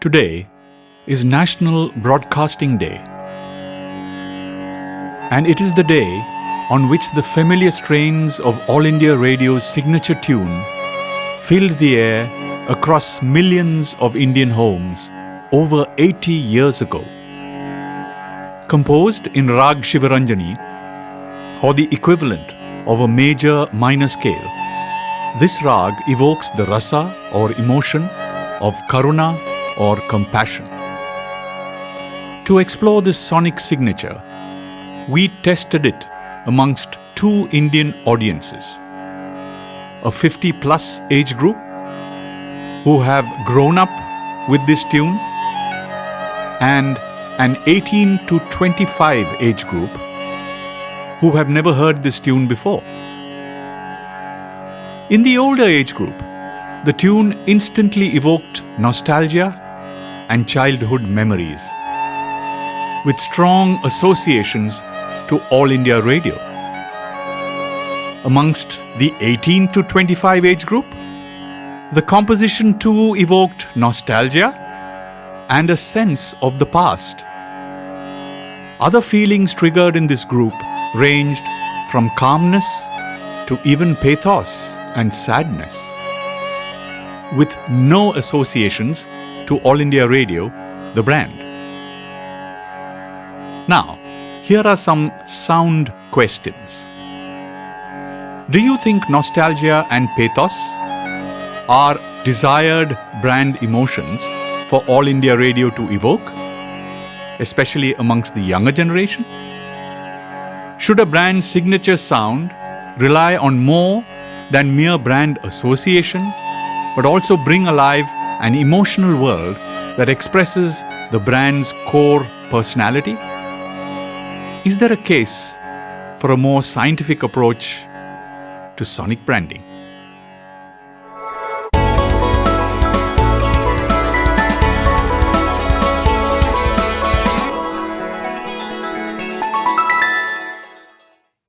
Today is National Broadcasting Day, and it is the day on which the familiar strains of All India Radio's signature tune filled the air across millions of Indian homes over 80 years ago. Composed in Rag Shivaranjani, or the equivalent of a major minor scale, this rag evokes the rasa or emotion of karuna or compassion. To explore this sonic signature, we tested it amongst two Indian audiences, a 50-plus age group who have grown up with this tune and an 18 to 25 age group who have never heard this tune before. In the older age group, the tune instantly evoked nostalgia and childhood memories, with strong associations to All India Radio. Amongst the 18 to 25 age group, the composition too evoked nostalgia and a sense of the past. Other feelings triggered in this group ranged from calmness to even pathos and sadness, with no associations to All India Radio, the brand. Now, here are some sound questions. Do you think nostalgia and pathos are desired brand emotions for All India Radio to evoke, especially amongst the younger generation? Should a brand's signature sound rely on more than mere brand association, but also bring alive an emotional world that expresses the brand's core personality? Is there a case for a more scientific approach to sonic branding?